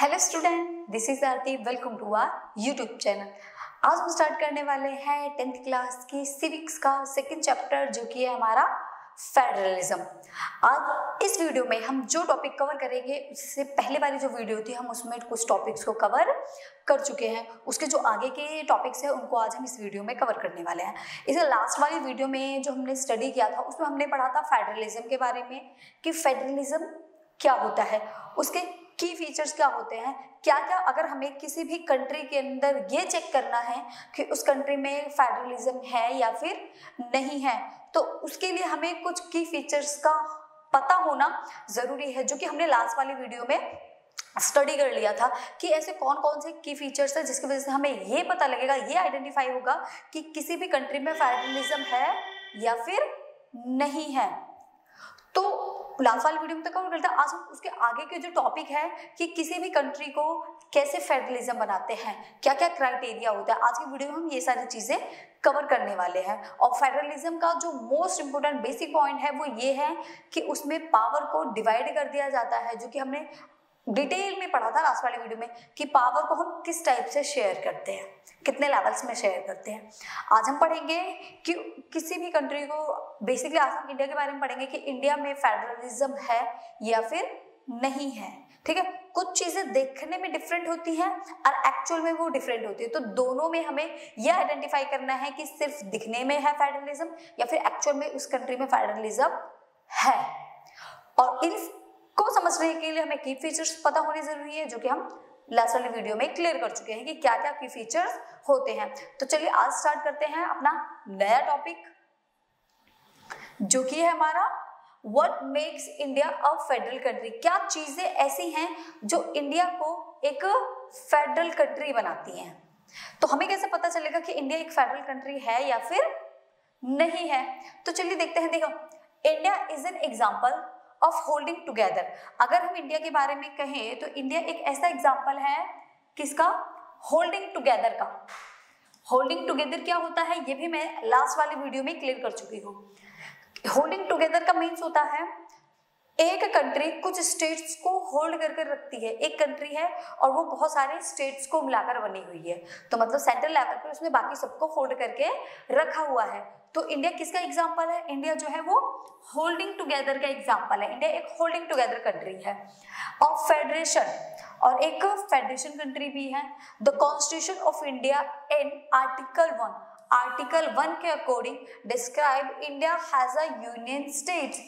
Hello student, this is Aarti. Welcome to our YouTube channel. आज हम start करने वाले हैं 10th क्लास की सिविक्स का सेकंड चैप्टर, जो कि है हमारा फेडरलिज्म। आज इस वीडियो में हम जो टॉपिक कवर करेंगे, उससे पहले वाली जो वीडियो थी हम उसमें कुछ टॉपिक्स को कवर कर चुके हैं। उसके जो आगे के टॉपिक्स हैं उनको आज हम इस वीडियो में कवर करने वाले हैं। इसे लास्ट वाली वीडियो में जो हमने स्टडी किया था उसमें हमने पढ़ा था फेडरलिज्म के बारे में कि फेडरलिज्म क्या होता है, उसके की फीचर्स क्या होते हैं, क्या क्या अगर हमें किसी भी कंट्री के अंदर ये चेक करना है कि उस कंट्री में फेडरलिज्म है या फिर नहीं है, तो उसके लिए हमें कुछ की फीचर्स का पता होना जरूरी है, जो कि हमने लास्ट वाली वीडियो में स्टडी कर लिया था कि ऐसे कौन कौन से की फीचर्स है जिसकी वजह से हमें ये पता लगेगा, ये आइडेंटिफाई होगा कि किसी भी कंट्री में फेडरलिज्म है या फिर नहीं है। तो लास्ट वाली वीडियो में तो कवर करते हैं। आज हम उसके आगे के जो टॉपिक है कि किसी भी कंट्री को कैसे फेडरलिज्म बनाते हैं, क्या क्या क्राइटेरिया होता है, आज की वीडियो में हम ये सारी चीजें कवर करने वाले हैं। और फेडरलिज्म का जो मोस्ट इंपोर्टेंट बेसिक पॉइंट है वो ये है कि उसमें पावर को डिवाइड कर दिया जाता है, जो कि हमने डिटेल में पढ़ा था लास्ट वाली वीडियो में कि पावर को हम किस टाइप से शेयर करते हैं, कितने लेवल्स में शेयर करते हैं। आज हम पढ़ेंगे कि किसी भी कंट्री को, बेसिकली आज हम इंडिया के बारे में पढ़ेंगे कि इंडिया में फेडरलिज्म है या फिर नहीं है। ठीक है, कुछ चीजें देखने में डिफरेंट होती हैं और एक्चुअल में वो डिफरेंट होती है, तो दोनों में हमें यह आइडेंटिफाई करना है कि सिर्फ दिखने में है फेडरलिज्म या फिर एक्चुअल में उस कंट्री में फेडरलिज्म है। और इन को समझने के लिए हमें की फीचर्स पता होने जरूरी है, जो कि हम लास्ट वाली वीडियो में क्लियर कर चुके हैं कि क्या क्या की फीचर्स होते हैं। तो चलिए आज स्टार्ट करते हैं अपना नया टॉपिक, जो कि है हमारा what makes India a federal country. क्या चीजें ऐसी हैं जो इंडिया को एक फेडरल कंट्री बनाती हैं। तो हमें कैसे पता चलेगा कि इंडिया एक फेडरल कंट्री है या फिर नहीं है। तो चलिए देखते हैं। देखो, India is an example of holding together. अगर हम इंडिया के बारे में कहें तो इंडिया एक ऐसा एग्जाम्पल है किसका, होल्डिंग टुगेदर का। होल्डिंग टुगेदर क्या होता है ये भी मैं लास्ट वाली वीडियो में क्लियर कर चुकी हूँ। होल्डिंग टुगेदर का मीन्स होता है एक कंट्री कुछ स्टेट्स को होल्ड करके रखती है। एक कंट्री है और वो बहुत सारे स्टेट्स को मिलाकर बनी हुई है, तो मतलब सेंट्रल लेवल पर उसने बाकी सबको होल्ड करके रखा हुआ है। तो इंडिया किसका एग्जाम्पल है, इंडिया जो है वो होल्डिंग टुगेदर का एग्जाम्पल है। इंडिया एक होल्डिंग टुगेदर कंट्री है और फेडरेशन, और एक फेडरेशन कंट्री भी है। The constitution of India in article 1 के according describe India has a union states.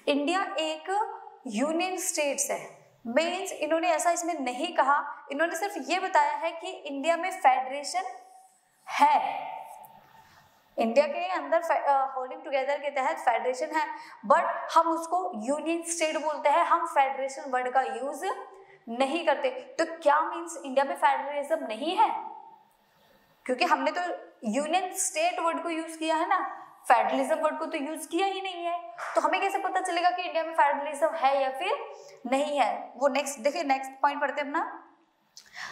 India एक यूनियन स्टेट्स है। मीन्स इन्होंने ऐसा इसमें नहीं कहा, इन्होंने सिर्फ ये बताया है कि इंडिया में फेडरेशन है। इंडिया के अंदर होल्डिंग टुगेदर के तहत फेडरेशन है, बट हम उसको यूनियन स्टेट बोलते हैं, हम फेडरेशन वर्ड का यूज नहीं करते। तो क्या मीन्स इंडिया में फेडरलिज्म नहीं है, क्योंकि हमने तो यूनियन स्टेट वर्ड को यूज किया है ना, फेडरलिज्म वर्ड को तो यूज किया ही नहीं है। तो हमें कैसे पता चलेगा कि इंडिया में फेडरलिज्म है या फिर नहीं है। वो नेक्स्ट देखिए, नेक्स्ट पॉइंट पढ़ते हैं अपना।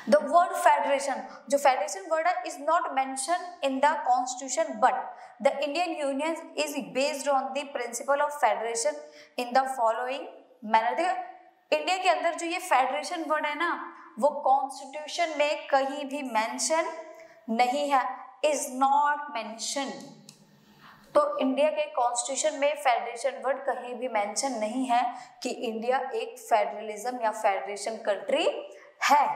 The word federation, जो फेडरेशन वर्ड है, is not mentioned in the constitution, but the Indian Union is based on the principle of federation in the following manner। देखो, इंडिया के अंदर जो ये फेडरेशन वर्ड है ना, वो कॉन्स्टिट्यूशन में कहीं भी मेंशन नहीं है, is not mentioned। तो इंडिया के कॉन्स्टिट्यूशन में फेडरेशन वर्ड कहीं भी मेंशन नहीं है कि इंडिया एक फेडरलिज्म या फेडरेशन कंट्री है।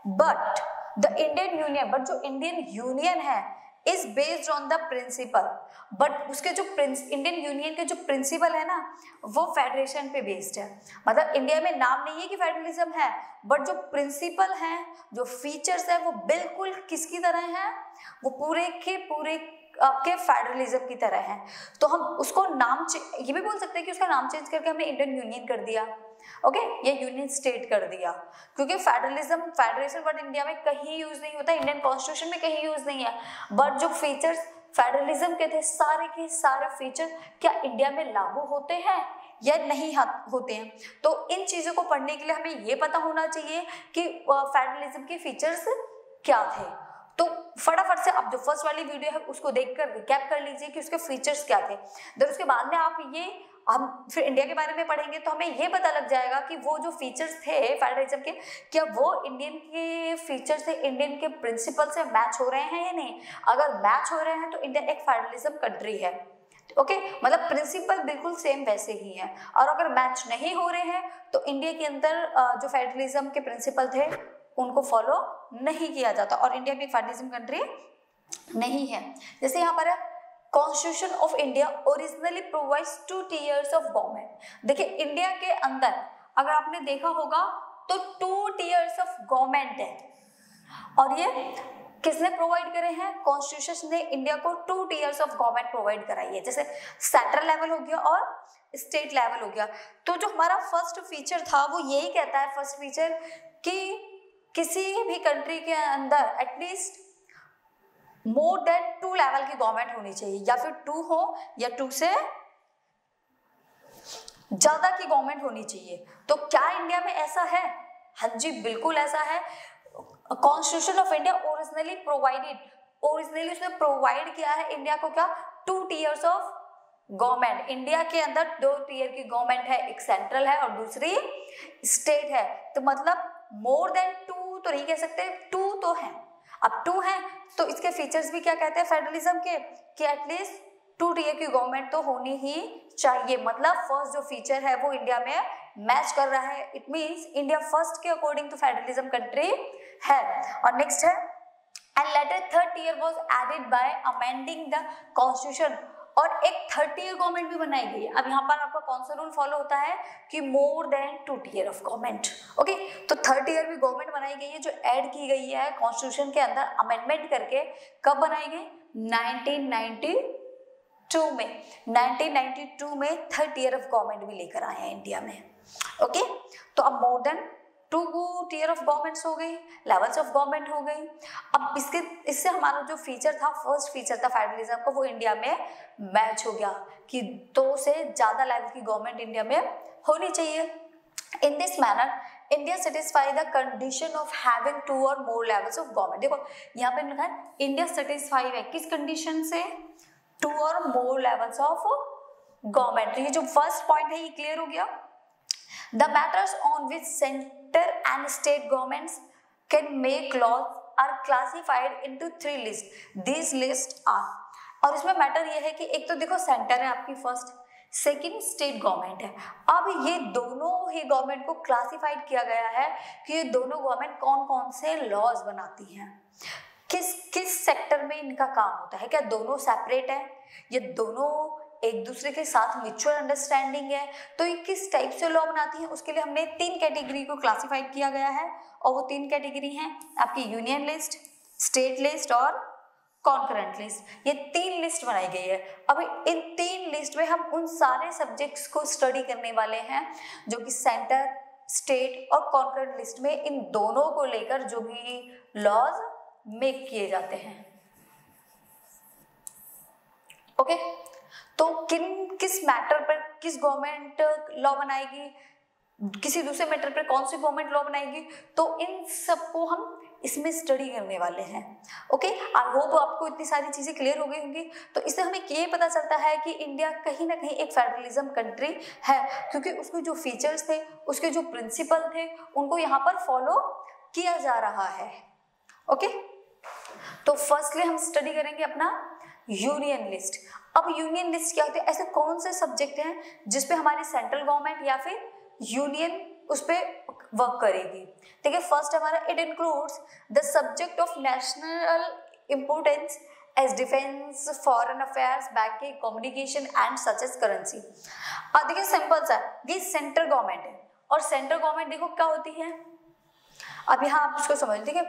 But the Indian union, but जो इंडियन यूनियन है is based on the principle, but उसके जो इंडियन यूनियन के जो प्रिंसिपल है ना वो फेडरेशन पे बेस्ड है। मतलब इंडिया में नाम नहीं है कि फेडरलिज्म है, बट जो प्रिंसिपल हैं, जो फीचर्स है, वो बिल्कुल किसकी तरह हैं, वो पूरे के पूरे आपके फेडरलिज्म की तरह है। तो हम उसको नाम ये भी बोल सकते हैं कि उसका नाम चेंज करके हमने इंडियन यूनियन कर दिया, ओके, ये यूनियन स्टेट कर दिया, क्योंकि फेडरेशन वर्ड इंडिया में कहीं यूज नहीं होता, इंडियन कॉन्स्टिट्यूशन में कहीं यूज नहीं है। बट जो फीचर्स फेडरलिज्म के थे, सारे के सारे फीचर क्या इंडिया में लागू होते हैं या नहीं होते हैं। तो इन चीजों को पढ़ने के लिए हमें ये पता होना चाहिए कि फेडरलिज्म के फीचर्स क्या थे। तो फटाफट से आप जो फर्स्ट वाली वीडियो है उसको देखकर रिकैप कर लीजिए कि उसके फीचर्स क्या थे। देन उसके बाद में आप ये हम फिर इंडिया के बारे में पढ़ेंगे तो हमें ये पता लग जाएगा कि वो जो फीचर्स थे फेडरलिज्म के, क्या वो इंडियन के फीचर से, इंडियन के प्रिंसिपल से मैच हो रहे हैं या नहीं। अगर मैच हो रहे हैं तो इंडिया एक फेडरलिज्म कंट्री है। ओके, मतलब प्रिंसिपल बिल्कुल सेम वैसे ही है। और अगर मैच नहीं हो रहे हैं तो इंडिया के अंदर जो फेडरलिज्म के प्रिंसिपल थे उनको फॉलो नहीं किया जाता और इंडिया भी फेडरलिज्म कंट्री नहीं है। जैसे यहाँ पर constitution of India originally provides 2 tiers of government. देखिए इंडिया के अंदर अगर आपने देखा होगा तो 2 tiers ऑफ गवर्नमेंट है और ये किसने प्रोवाइड करे हैं? कॉन्स्टिट्यूशन ने इंडिया को 2 tiers ऑफ गवर्नमेंट प्रोवाइड कराई है, जैसे सेंट्रल लेवल हो गया और स्टेट लेवल हो गया। तो जो हमारा फर्स्ट फीचर था वो यही कहता है, फर्स्ट फीचर, कि किसी भी कंट्री के अंदर एटलीस्ट मोर देन 2 लेवल की गवर्नमेंट होनी चाहिए, या फिर 2 हो या 2 से ज्यादा की गवर्नमेंट होनी चाहिए। तो क्या इंडिया में ऐसा है? हाँ जी, बिल्कुल ऐसा है। Constitution of India originally provided, originally उसने प्रोवाइड किया है इंडिया को क्या? 2 tiers ऑफ गवर्नमेंट। इंडिया के अंदर 2 tier की गवर्नमेंट है, एक सेंट्रल है और दूसरी स्टेट है। तो मतलब मोर देन 2 तो नहीं कह सकते, 2 तो है। अब 2 है तो इसके फीचर्स भी क्या कहते हैं फेडरलिज्म के, कि एटलीस्ट 2 tier की गवर्नमेंट तो होनी ही चाहिए। मतलब फर्स्ट जो फीचर है वो इंडिया में मैच कर रहा है। इट मींस इंडिया फर्स्ट के अकॉर्डिंग टू फेडरलिज्म कंट्री है। और नेक्स्ट है and later 3rd tier was added by amending the constitution, और एक 3rd tier गवर्नमेंट भी बनाई गई है। अब यहाँ पर आपका कौन सा रूल फॉलो होता है कि more than 2 tier of government. Okay, तो 3rd tier भी गवर्नमेंट बनाई गई है जो ऐड की गई है कॉन्स्टिट्यूशन के अंदर अमेंडमेंट करके। कब बनाई गई? 1992 में। 1992 में 3rd tier ऑफ गवर्नमेंट भी लेकर आए हैं इंडिया में। ओके, तो अब more than 2 tier of governments हो गई, लेवल्स ऑफ गवर्नमेंट हो गई। अब इससे हमारा जो फीचर था, फर्स्ट फीचर था फेडरलिज्म का, वो इंडिया में मैच हो गया कि 2 से ज्यादा लेवल की गवर्नमेंट इंडिया में होनी चाहिए। In this manner India satisfy the condition of having 2 or more levels of government. देखो यहाँ पे लिखा है इंडिया सेटिस्फाई है किस कंडीशन से? 2 or more levels of government. ये जो फर्स्ट पॉइंट है ये क्लियर हो गया। The matters on which center and state governments can make laws are classified into 3 lists. These lists are, और इसमें मैटर ये है कि एक तो देखो सेंटर है आपकी फर्स्ट, सेकंड स्टेट गवर्नमेंट है। अब ये दोनों ही गवर्नमेंट को क्लासिफाइड किया गया है कि ये दोनों गवर्नमेंट कौन कौन से लॉज बनाती हैं, किस किस सेक्टर में इनका काम होता है। क्या दोनों सेपरेट है, ये दोनों एक दूसरे के साथ म्यूचुअल अंडरस्टैंडिंग है, तो ये किस टाइप से लॉ बनाती है। उसके लिए हमने 3 कैटेगरी को क्लासिफाइड किया गया है और वो 3 कैटेगरी हैं आपकी यूनियन लिस्ट, स्टेट लिस्ट और कॉन्करेंट लिस्ट। ये 3 लिस्ट बनाई गई है। अब इन 3 लिस्ट में हम उन सारे सब्जेक्ट्स को स्टडी करने वाले हैं जो कि सेंटर, स्टेट और कॉन्करेंट लिस्ट में इन दोनों को लेकर जो भी लॉज मेक किए जाते हैं। ओके, तो किस मैटर पर किस गवर्नमेंट लॉ बनाएगी, किसी दूसरे मैटर पर कौन सी गवर्नमेंट लॉ बनाएगी, तो इन सबको हम इसमें स्टडी करने वाले हैं। ओके, आई होप आपको इतनी सारी चीजें क्लियर हो गई होंगी। तो इससे हमें ये पता चलता है कि इंडिया कहीं ना कहीं एक फेडरलिज्म कंट्री है, क्योंकि उसके जो फीचर्स थे, उसके जो प्रिंसिपल थे, उनको यहाँ पर फॉलो किया जा रहा है। ओके, तो फर्स्टली हम स्टडी करेंगे अपना यूनियन लिस्ट। अब यूनियन लिस्ट क्या होती है? ऐसे कौन से सब्जेक्ट हैं जिसपे हमारी सेंट्रल गवर्नमेंट या फिर यूनियन उस पे वर्क करेगी। देखिए फर्स्ट हमारा it includes the subject of national importance as defence, foreign affairs, banking, communication and such as currency. अब देखिए सिंपल सा, ये सेंट्रल गवर्नमेंट है और सेंट्रल गवर्नमेंट देखो क्या होती है। अब यहाँ आप इसको समझ देखिए,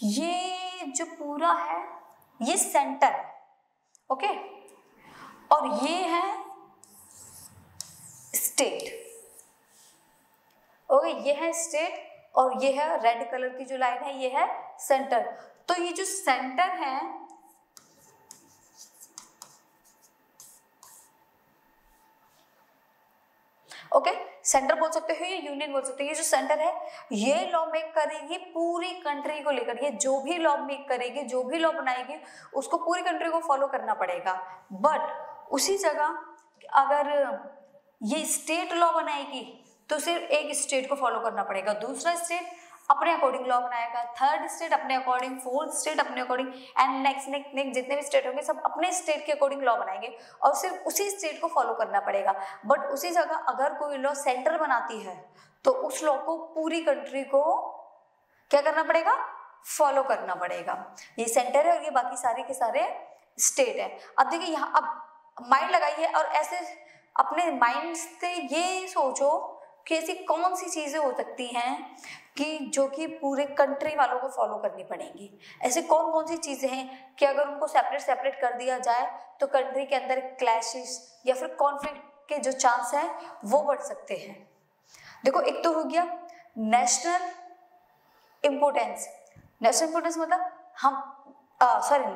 ये जो पूरा है ये सेंटर है, ओके, और ये है स्टेट। ओके, ये है स्टेट और ये है रेड कलर की जो लाइन है ये है सेंटर। तो ये जो सेंटर है ओके, सेंटर बोल सकते हो या यूनियन बोल सकते हो। ये जो सेंटर है ये लॉ मेक करेगी पूरी कंट्री को लेकर। ये जो भी लॉ मेक करेगी, जो भी लॉ बनाएगी, उसको पूरी कंट्री को फॉलो करना पड़ेगा। बट उसी जगह अगर ये स्टेट लॉ बनाएगी तो सिर्फ एक स्टेट को फॉलो करना पड़ेगा, दूसरा स्टेट अपने अकॉर्डिंग लॉ बनाएगा, थर्ड स्टेट अपने अकॉर्डिंग, फोर्थ स्टेट अपने अकॉर्डिंग, एंड नेक्स्ट जितने भी स्टेट होंगे सब अपने स्टेट के अकॉर्डिंग लॉ बनाएंगे और सिर्फ उसी स्टेट को फॉलो करना पड़ेगा। बट उसी जगह अगर कोई लॉ सेंटर बनाती है तो उस लॉ को पूरी कंट्री को क्या करना पड़ेगा, फॉलो करना पड़ेगा। ये सेंटर है और ये बाकी सारे के सारे स्टेट है। अब देखिए यहाँ अब माइंड लगाइए और ऐसे अपने माइंड से ये सोचो कि ऐसी कौन सी चीजें हो सकती हैं कि जो कि पूरे कंट्री वालों को फॉलो करनी पड़ेंगी। ऐसे कौन कौन सी चीजें हैं कि अगर उनको सेपरेट कर दिया जाए तो कंट्री के अंदर क्लैशेस या फिर कॉन्फ्लिक्ट के जो चांस हैं वो बढ़ सकते हैं। देखो एक तो हो गया नेशनल इम्पोर्टेंस। नेशनल इम्पोर्टेंस मतलब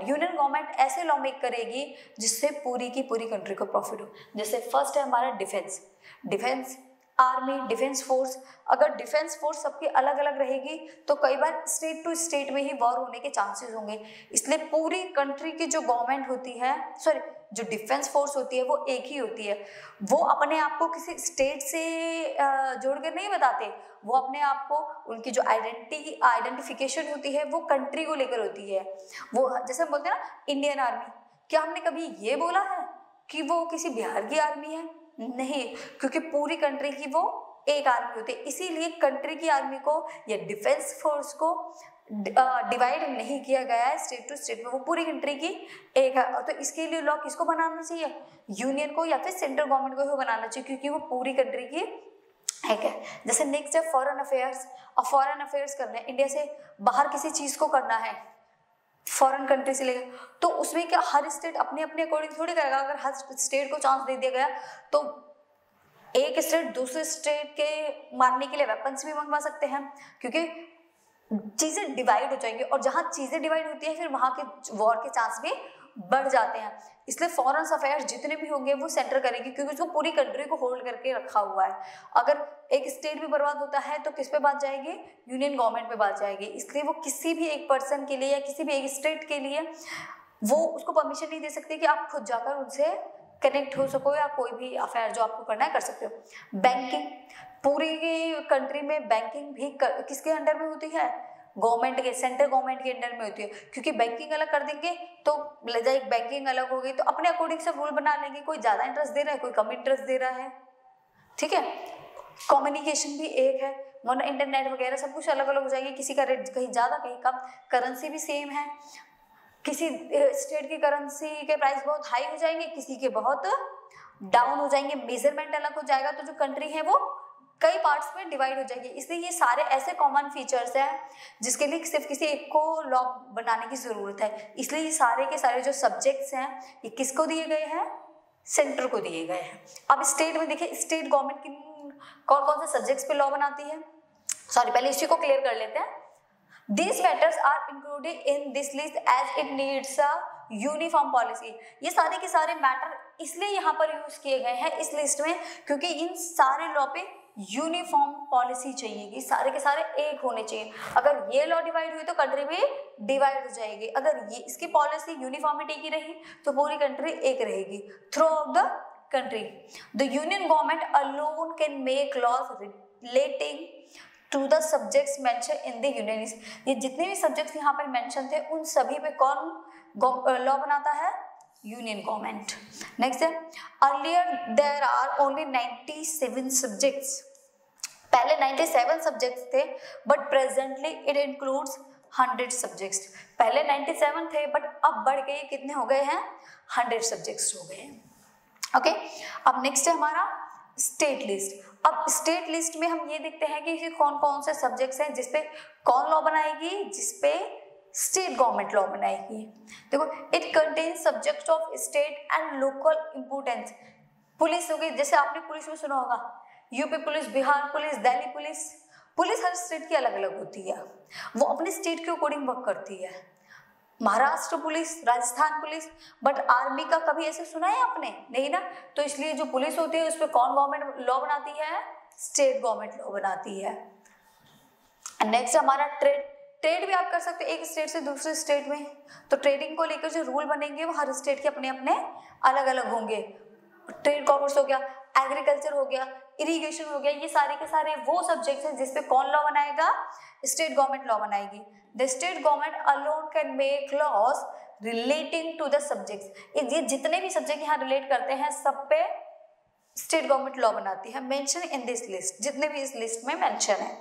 यूनियन गवर्नमेंट ऐसे लॉ मेक करेगी जिससे पूरी की पूरी कंट्री को प्रॉफिट हो। जैसे फर्स्ट है हमारा डिफेंस आर्मी, डिफेंस फोर्स। अगर डिफेंस फोर्स सबकी अलग अलग रहेगी तो कई बार स्टेट टू स्टेट में ही वॉर होने के चांसेस होंगे। इसलिए पूरी कंट्री की जो गवर्नमेंट होती है, जो डिफेंस फोर्स होती है वो एक ही होती है। वो अपने आप को किसी स्टेट से जोड़ कर नहीं बताते, वो अपने आप को, उनकी जो आइडेंटिफिकेशन होती है वो कंट्री को लेकर होती है। वो जैसे हम बोलते हैं ना इंडियन आर्मी, क्या हमने कभी ये बोला है कि वो किसी बिहार की आर्मी है? नहीं, क्योंकि पूरी कंट्री की वो एक आर्मी होती है। इसीलिए कंट्री की आर्मी को या डिफेंस फोर्स को डिवाइड नहीं किया गया है स्टेट टू स्टेट में, वो पूरी कंट्री की एक है। तो इसके लिए लॉ किसको बनाना चाहिए, यूनियन को या फिर सेंट्रल गवर्नमेंट को ही बनाना चाहिए, क्योंकि वो पूरी कंट्री की एक है। जैसे नेक्स्ट है फॉरेन अफेयर्स। अब फॉरेन अफेयर्स करना है, इंडिया से बाहर किसी चीज को करना है, फॉरेन कंट्री से लेकर, तो उसमें क्या हर स्टेट अपने अपने अकॉर्डिंग थोड़ी करेगा। अगर हर स्टेट को चांस दे दिया गया तो एक स्टेट दूसरे स्टेट के मारने के लिए वेपन्स भी मंगवा सकते हैं, क्योंकि चीजें डिवाइड हो जाएंगी और जहां चीजें डिवाइड होती है फिर वहां के वॉर के चांस भी बढ़ जाते हैं। इसलिए फॉरेन अफेयर्स जितने भी होंगे वो सेंटर करेगी, क्योंकि उसको पूरी कंट्री को होल्ड करके रखा हुआ है। अगर एक स्टेट भी बर्बाद होता है तो किस पे बात जाएगी, यूनियन गवर्नमेंट पे बात जाएगी। इसलिए वो किसी भी एक पर्सन के लिए या किसी भी एक स्टेट के लिए वो उसको परमिशन नहीं दे सकती कि आप खुद जाकर उनसे कनेक्ट हो सको या कोई भी अफेयर जो आपको करना है कर सकते हो। बैंकिंग, पूरी कंट्री में बैंकिंग भी किसके अंडर में होती है, गवर्नमेंट के, सेंट्रल गवर्नमेंट के अंडर में होती है। क्योंकि बैंकिंग अलग कर देंगे तो लाइक बैंकिंग अलग हो गई तो अपने अकॉर्डिंग से रूल बना लेंगे, कोई ज्यादा इंटरेस्ट दे रहा है, कोई कम इंटरेस्ट दे रहा है, ठीक है। कम्युनिकेशन भी एक है, वरना इंटरनेट वगैरह सब कुछ अलग अलग हो जाएंगे, किसी का रेट कहीं ज्यादा कहीं कम, करेंसी भी सेम है, किसी स्टेट की करेंसी के प्राइस बहुत हाई हो जाएंगे, किसी के बहुत डाउन हो जाएंगे, मेजरमेंट अलग हो जाएगा, तो जो कंट्री है वो कई पार्ट्स में डिवाइड हो जाएगी। इसलिए ये सारे ऐसे कॉमन फीचर्स हैं जिसके लिए सिर्फ किसी एक को लॉ बनाने की जरूरत है। इसलिए ये सारे के सारे जो सब्जेक्ट्स हैं ये किसको दिए गए हैं, सेंटर को दिए गए हैं। अब स्टेट में देखिए, स्टेट गवर्नमेंट की कौन कौन से सब्जेक्ट्स पे लॉ बनाती है, पहले इसी को क्लियर कर लेते हैं। These matters are included in this list as it needs a uniform policy। ये सारे के सारे मैटर इसलिए यहाँ पर यूज किए गए हैं इस लिस्ट में, क्योंकि इन सारे लॉ पे यूनिफॉर्म पॉलिसी चाहिए, सारे के सारे एक होने चाहिए। अगर ये लॉ डिवाइड हुई तो कंट्री भी डिवाइड हो जाएगी, अगर ये इसकी पॉलिसी यूनिफॉर्मिटी की रही तो पूरी कंट्री एक रहेगी throughout the country. The union government alone can make laws relating to the subjects mention in the union. ये जितने भी सब्जेक्ट्स यहाँ पर मेंशन थे उन सभी पे कौन लॉ बनाता है, यूनियन गवर्नमेंट। नेक्स्ट है, earlier there are only 97 subjects. पहले 97 सब्जेक्ट्स थे but presently it includes 100 subjects. पहले 97 थे बट अब बढ़ के कितने हो गए हैं, 100 सब्जेक्ट्स हो गए हैं। ओके, अब नेक्स्ट है हमारा स्टेट लिस्ट। अब स्टेट लिस्ट में हम ये देखते हैं कि कौन कौन से सब्जेक्ट्स हैं जिसपे कौन लॉ बनाएगी, जिसपे स्टेट गवर्नमेंट लॉ बनाएगी। देखो, it contains subjects of state and local importance. Police हो गई, जैसे आपने पुलिस में सुना होगा, UP police, Bihar police, Delhi police. Police हर स्टेट की अलग अलग होती है, वो अपने स्टेट के अकॉर्डिंग वर्क करती है। Maharashtra police, Rajasthan police, but army का कभी ऐसे सुना है आपने, नहीं ना। तो इसलिए जो पुलिस होती है उस पर कौन गवर्नमेंट लॉ बनाती है, स्टेट गवर्नमेंट लॉ बनाती है। नेक्स्ट हमारा ट्रेड भी आप कर सकते हो एक स्टेट से दूसरे स्टेट में। तो ट्रेडिंग को लेकर जो रूल बनेंगे वो हर स्टेट के अपने अपने अलग अलग होंगे। ट्रेड कॉमर्स हो गया, एग्रीकल्चर हो गया, इरिगेशन हो गया, ये सारे के सारे वो सब्जेक्ट्स हैं जिसपे कौन लॉ बनाएगा, स्टेट गवर्नमेंट लॉ बनाएगी। The state government alone can make laws relating to the subjects. ये जितने भी सब्जेक्ट यहाँ रिलेट करते हैं सब पे स्टेट गवर्नमेंट लॉ बनाती है, मेंशन इन दिस लिस्ट, जितने भी इस लिस्ट में मेंशन है।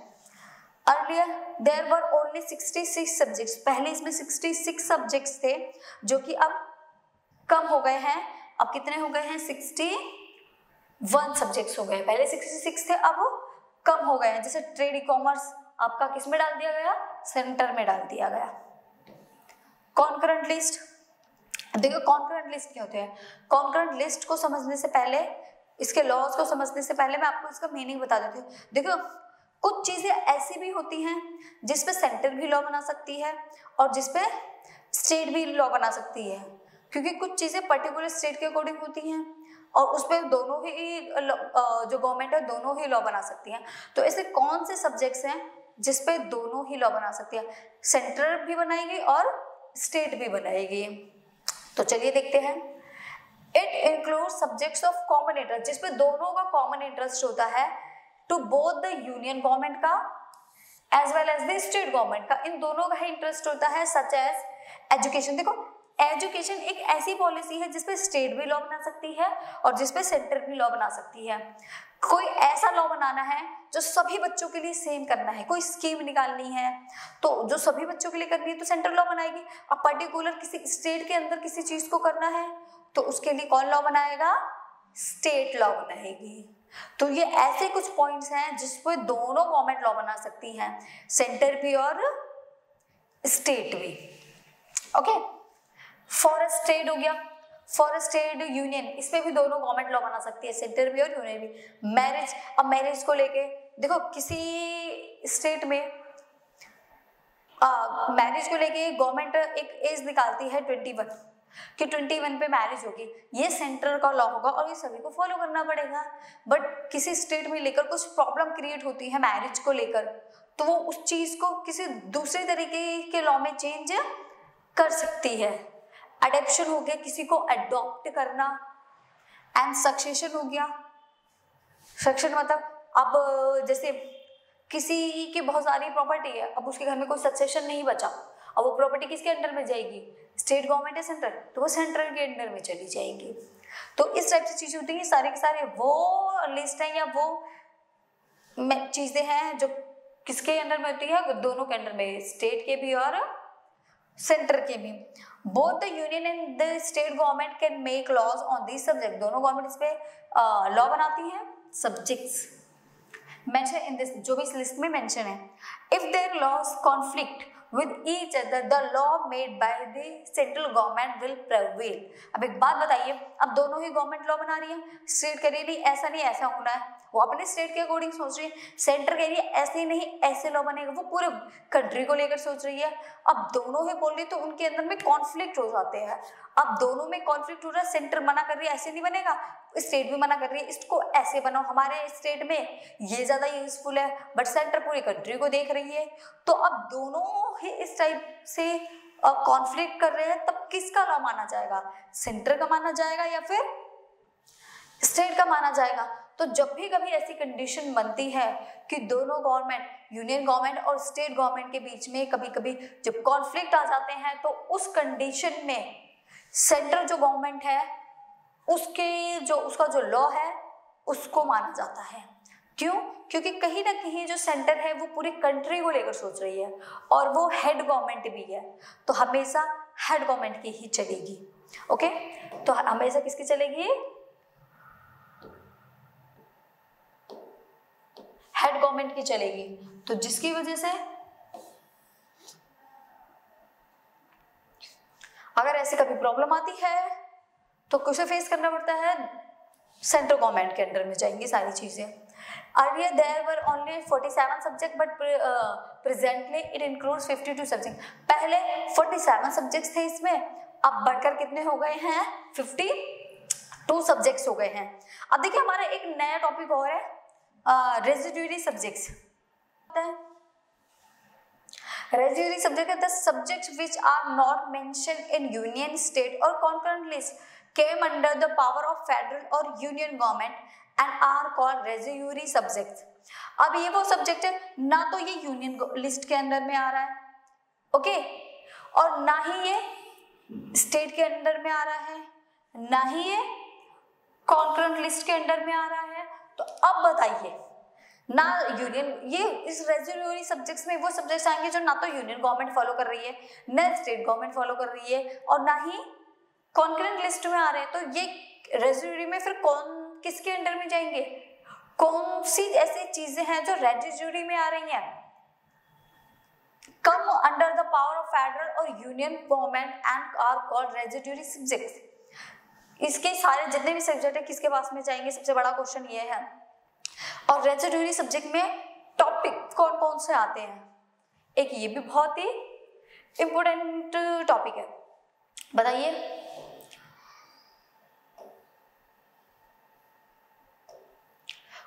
Earlier there were only 66 subjects, पहले इसमें 66 सब्जेक्ट्स थे जो कि अब कम हो गए हैं। अब कितने हो गए हैं, 61 सब्जेक्ट्स हो गए। पहले 66 थे, अब कम हो गए हैं। जैसे ट्रेड, ई कॉमर्स आपका किस में डाल दिया गया, सेंटर में डाल दिया गया। कॉन्करेंट लिस्ट, देखो कॉन्करेंट लिस्ट क्या होते हैं। कॉन्करेंट लिस्ट को समझने से पहले, इसके लॉज को समझने से पहले मैं आपको इसका मीनिंग बता देती हूँ। देखो कुछ चीजें ऐसी भी होती हैं जिसपे सेंटर भी लॉ बना सकती है और जिसपे स्टेट भी लॉ बना सकती है, क्योंकि कुछ चीजें पर्टिकुलर स्टेट के अकॉर्डिंग होती हैं और उसपे दोनों ही जो गवर्नमेंट है दोनों ही लॉ बना सकती है। तो ऐसे कौन से सब्जेक्ट्स हैं जिसपे दोनों ही लॉ बना सकती है, सेंटर भी बनाएगी और स्टेट भी बनाएगी। तो चलिए देखते हैं। It includes subjects of common interest, जिसपे दोनों का कॉमन इंटरेस्ट होता है, to both the union government का as well as the state government का, इन दोनों का ही इंटरेस्ट होता है। सच एज एजुकेशन, देखो एजुकेशन एक ऐसी पॉलिसी है जिसपे स्टेट भी लॉ बना सकती है और जिसपे सेंटर भी लॉ बना सकती है। कोई ऐसा लॉ बनाना है जो सभी बच्चों के लिए सेम करना है, कोई स्कीम निकालनी है तो जो सभी बच्चों के लिए करनी है तो सेंट्रल लॉ बनाएगी। अब पर्टिकुलर किसी स्टेट के अंदर किसी चीज को करना है तो उसके लिए कौन लॉ बनाएगा, स्टेट लॉ बनाएगी। तो ये ऐसे कुछ पॉइंट्स हैं जिसपे दोनों गवर्नमेंट लॉ बना सकती हैं, सेंटर भी और स्टेट भी। ओके, फॉरेस्ट ट्रेड हो गया, फॉरेस्ट ट्रेड यूनियन, इसमें भी दोनों गवर्नमेंट लॉ बना सकती है, सेंटर भी और यूनियन भी। मैरिज, अब मैरिज को लेके देखो किसी स्टेट में मैरिज को लेके गवर्नमेंट एक एज निकालती है 21 कि 21 पे मैरिज होगी, ये सेंटर का लॉ होगा और ये सभी को फॉलो करना पड़ेगा। बट किसी स्टेट में लेकर कुछ प्रॉब्लम क्रिएट होती है मैरिज को लेकर, तो वो उस चीज को किसी दूसरे तरीके के लॉ में चेंज कर सकती है। अडॉप्शन हो गया, किसी को अडॉप्ट करना, एंड सक्सेशन हो गया। सक्सेशन मतलब अब जैसे किसी की बहुत सारी प्रॉपर्टी है, अब उसके घर में कोई सक्सेशन नहीं बचा, अब वो प्रॉपर्टी किसके अंडर में जाएगी, स्टेट गवर्नमेंट है सेंट्रल, तो वो सेंट्रल के अंडर में चली जाएगी। तो इस टाइप से चीजें होती हैं, सारे के सारे वो लिस्ट है या वो चीजें हैं जो किसके अंडर में होती है, दोनों के अंडर में, स्टेट के भी और सेंटर के भी। Both the union and the state government can make laws on this subject, दोनों गवर्नमेंट इस पे लॉ बनाती है। सब्जेक्ट्स मेंशन इन दिस, जो भी इस लिस्ट में मेंशन है। If there laws conflict with each other the law made by the central government will prevail। अब एक बात बताइए, अब दोनों ही गवर्नमेंट लॉ बना रही है, स्टेट कह रही है ऐसा नहीं ऐसा होना है, वो अपने स्टेट के अकॉर्डिंग सोच रही है, सेंटर कह रही है ऐसे ही नहीं ऐसे लॉ बनेगा, वो पूरे कंट्री को लेकर सोच रही है। अब दोनों ही बोल रही तो उनके अंदर में कॉन्फ्लिक्ट हो जाते हैं। अब दोनों में कॉन्फ्लिक्ट हो रहा है, सेंटर मना कर रही है ऐसे नहीं बनेगा, स्टेट भी मना कर रही है इसको ऐसे बनाओ, हमारे स्टेट में ये ज्यादा यूजफुल है, बट सेंटर पूरी कंट्री को देख रही है। तो अब दोनों ही इस टाइप से कॉन्फ्लिक्ट कर रहे हैं, तब किसका लॉ माना जाएगा, सेंटर का माना जाएगा या फिर स्टेट का माना जाएगा। तो जब भी कभी ऐसी कंडीशन बनती है कि दोनों गवर्नमेंट, यूनियन गवर्नमेंट और स्टेट गवर्नमेंट के बीच में कभी कभी जब कॉन्फ्लिक्ट आ जाते हैं, तो उस कंडीशन में सेंट्रल जो गवर्नमेंट है उसका जो लॉ है उसको माना जाता है। क्यों? क्योंकि कहीं ना कहीं जो सेंटर है वो पूरी कंट्री को लेकर सोच रही है और वो हेड गवर्नमेंट भी है, तो हमेशा हेड गवर्नमेंट की ही चलेगी। ओके, तो हमेशा किसकी चलेगी, हेड गवर्नमेंट की चलेगी। तो जिसकी वजह से अगर ऐसी कभी प्रॉब्लम आती है तो किसे फेस करना पड़ता है, सेंट्रल गवर्नमेंट के अंडर में जाएंगी सारी चीजें। Earlier there were only 47 subjects but presently it includes 52 subjects। पहले 47 सब्जेक्ट्स थे इसमें, अब बढ़कर कितने हो गए हैं, 52 सब्जेक्ट्स हो गए हैं। अब देखिए हमारा एक नया टॉपिक और है, रेजिडुअरी सब्जेक्ट्स। रेजिडुअरी सब्जेक्ट है the subjects which are not mentioned in union, state और concurrent list. came under the power of federal or union government and are called residuary subjects. अब ये वो सब्जेक्ट है ना तो ये यूनियन लिस्ट के अंदर में आ रहा है, ओके, और ना ही ये स्टेट के अंदर में आ रहा है, ना ही ये कॉन्करेंट लिस्ट के अंडर में आ रहा है। तो अब बताइए ना यूनियन, ये इस रेजिडुअरी सब्जेक्ट्स में वो सब्जेक्ट्स आएंगे जो ना तो यूनियन गवर्नमेंट फॉलो कर रही है, ना स्टेट गवर्नमेंट फॉलो कर रही है, और ना ही कॉन्करेंट लिस्ट में आ रहे हैं। तो ये रेजिडुअरी में फिर कौन किसके अंडर में जाएंगे? कौन सी ऐसी चीजें हैं जो रेजिडुअरी में आ रही हैं? come under the power of federal or union government and are called residuary subjects. इसके सारे जितने भी सब्जेक्ट है किसके पास में जाएंगे? सबसे बड़ा क्वेश्चन ये है। और रेजिडुअरी सब्जेक्ट में टॉपिक कौन कौन से आते हैं? एक ये भी बहुत ही इंपोर्टेंट टॉपिक है, बताइए।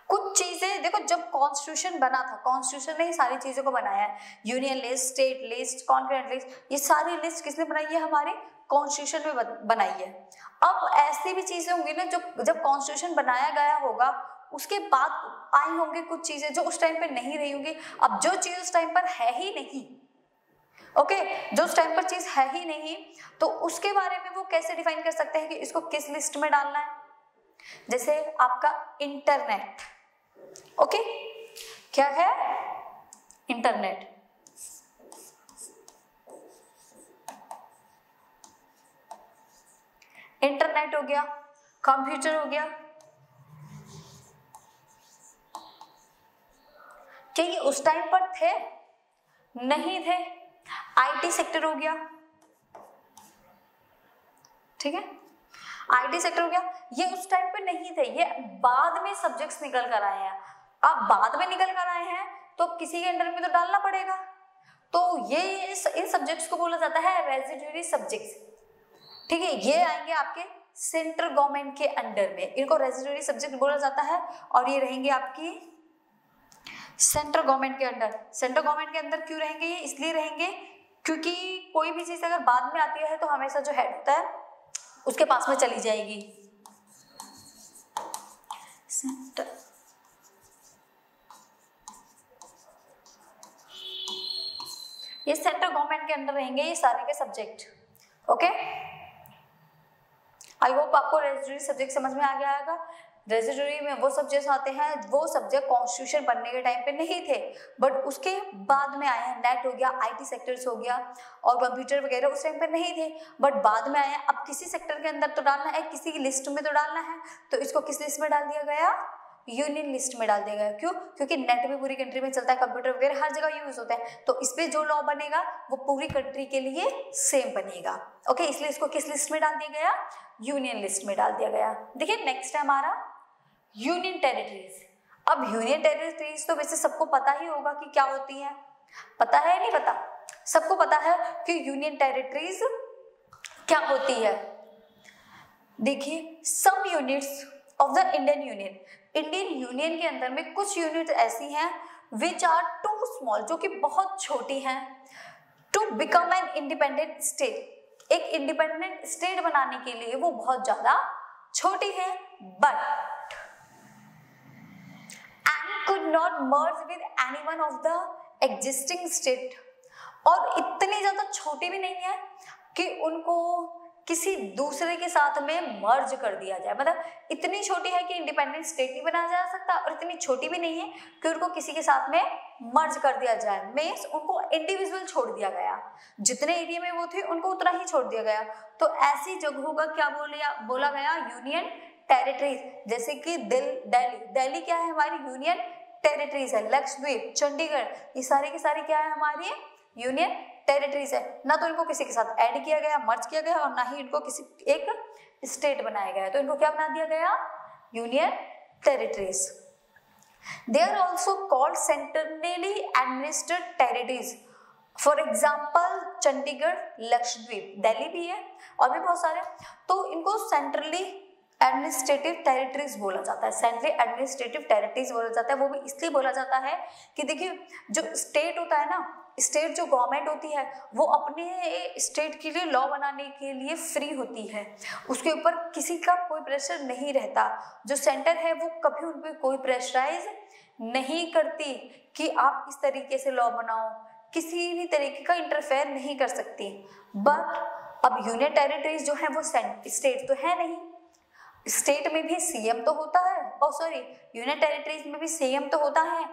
कुछ चीजें देखो, जब कॉन्स्टिट्यूशन बना था, कॉन्स्टिट्यूशन ने ही सारी चीजों को बनाया है, union list, state list, concurrent list, ये सारी लिस्ट किसने बनाई है? हमारे कॉन्स्टिट्यूशन में बनाई है। अब ऐसी भी चीजें होंगी ना जो जब कॉन्स्टिट्यूशन बनाया गया होगा उसके बाद आई होंगी कुछ चीजें जो उस टाइम पे नहीं रही होंगी। अब जो चीज उस टाइम पर है ही नहीं, ओके, जो उस टाइम पर चीज है ही नहीं, तो उसके बारे में वो कैसे डिफाइन कर सकते हैं कि इसको किस लिस्ट में डालना है? जैसे आपका इंटरनेट, ओके, क्या है? इंटरनेट। इंटरनेट हो गया, कंप्यूटर हो गया, क्या ये उस टाइम पर थे? नहीं थे। आईटी सेक्टर हो गया, ठीक है, आईटी सेक्टर हो गया, ये उस टाइम पे नहीं थे, ये बाद में सब्जेक्ट्स निकल कर आए हैं। अब बाद में निकल कर आए हैं तो किसी के अंडर में तो डालना पड़ेगा, तो ये इन सब्जेक्ट्स को बोला जाता है रेजिडुअरी सब्जेक्ट्स, ठीक है। ये आएंगे आपके सेंट्रल गवर्नमेंट के अंडर में, इनको रेजिडुअरी सब्जेक्ट बोला जाता है, और ये रहेंगे आपकी सेंट्रल गवर्नमेंट के अंडर। सेंट्रल गवर्नमेंट के अंदर क्यों रहेंगे? ये इसलिए रहेंगे क्योंकि कोई भी चीज अगर बाद में आती है तो हमेशा जो हेड होता है उसके पास में चली जाएगी। सेंटर, ये सेंट्रल गवर्नमेंट के अंडर रहेंगे ये सारे के सब्जेक्ट, ओके। आई होप आपको रेजिडुअरी सब्जेक्ट समझ में आ गया होगा। रेजिडुअरी में वो सब्जेक्ट्स आते हैं, वो सब्जेक्ट कॉन्स्टिट्यूशन बनने के टाइम पे नहीं थे, बट उसके बाद में आए हैं। नेट हो गया, आईटी सेक्टर्स हो गया, और कंप्यूटर वगैरह उस टाइम पे नहीं थे, बट बाद में आए हैं। अब किसी सेक्टर के अंदर तो डालना है, किसी की लिस्ट में तो डालना है, तो इसको किस लिस्ट में डाल दिया गया? यूनियन लिस्ट में डाल दिया गया। क्यों? क्योंकि नेट भी पूरी कंट्री में चलता है, कंप्यूटर वगैरह हर जगह यूज होता है, तो इस पे जो लॉ बनेगा वो पूरी कंट्री के लिए सेम बनेगा, ओके। इसलिए इसको किस लिस्ट में डाल दिया गया? यूनियन लिस्ट में डाल दिया गया। देखिए नेक्स्ट है हमारा यूनियन टेरिटरीज। अब यूनियन टेरिटरीज तो वैसे सबको पता ही होगा कि क्या होती है, पता है नहीं पता? सबको पता है कि यूनियन टेरिटरीज क्या होती है। देखिए some units of the Indian union, Indian union के अंदर में कुछ यूनिट ऐसी हैं विच आर टू स्मॉल, जो कि बहुत छोटी हैं, to become an independent state, एक इंडिपेंडेंट स्टेट बनाने के लिए वो बहुत ज्यादा छोटी है, but could not merge with any one of the existing state, और इतनी ज्यादा छोटी भी नहीं है कि उनको किसी दूसरे के साथ में मर्ज कर दिया जाए। मतलब इतनी छोटी है कि इंडिपेंडेंट स्टेट नहीं बनाया जा सकता, और इतनी छोटी भी नहीं है कि उनको किसी के साथ में मर्ज कर दिया जाए। मींस उनको इंडिविजुअल छोड़ दिया गया, जितने एरिया में वो थे उनको उतना ही छोड़ दिया गया। तो ऐसी जगहों का क्या बोला गया? Union territories. जैसे कि दिल्ली क्या है? हमारी यूनियन टेरिटरीज है। लक्षद्वीप, चंडीगढ़, ये सारे के सारे क्या है? हमारी यूनियन टेरिटरीज है। ना तो इनको किसी के साथ ऐड किया गया, मर्ज किया गया, और ना ही इनको किसी एक स्टेट बनाया गया, तो इनको क्या बना दिया गया? Union territories. They are also called centrally administered territories. For example Chandigarh, Lakshadweep, Delhi भी है और भी बहुत सारे, तो इनको सेंट्रली एडमिनिस्ट्रेटिव टेरिटरीज बोला जाता है, सेंट्रली एडमिनिस्ट्रेटिव टेरिटरीज बोला जाता है। वो भी इसलिए बोला जाता है कि देखिए जो स्टेट होता है ना, स्टेट जो गवर्नमेंट होती है वो अपने स्टेट के लिए लॉ बनाने के लिए फ्री होती है, उसके ऊपर किसी का कोई प्रेशर नहीं रहता। जो सेंटर है वो कभी उन पर कोई प्रेशराइज नहीं करती कि आप इस तरीके से लॉ बनाओ, किसी भी तरीके का इंटरफेयर नहीं कर सकती। बट अब यूनियन टेरिटरीज जो है वो स्टेट तो है नहीं, स्टेट में भी सीएम तो होता है, यूनियन टेरिटरीज में भी सीएम तो होता है,